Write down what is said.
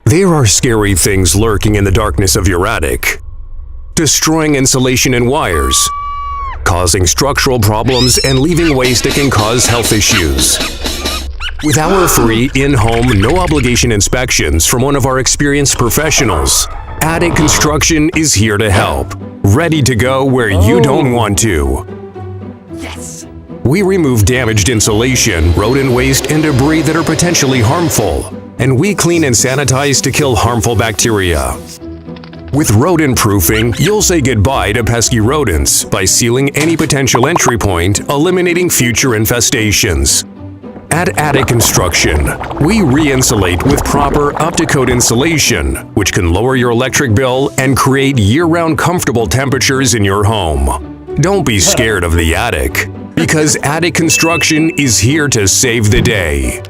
There are scary things lurking in the darkness of your attic, destroying insulation and wires, causing structural problems and leaving waste that can cause health issues. With our free, in-home, no-obligation inspections from one of our experienced professionals, Attic Construction is here to help, ready to go where you don't want to. Yes! We remove damaged insulation, rodent waste, and debris that are potentially harmful, and we clean and sanitize to kill harmful bacteria. With rodent proofing, you'll say goodbye to pesky rodents by sealing any potential entry point, eliminating future infestations. At Attic Construction, we re-insulate with proper up-to-code insulation, which can lower your electric bill and create year-round comfortable temperatures in your home. Don't be scared of the attic, because Attic Construction is here to save the day.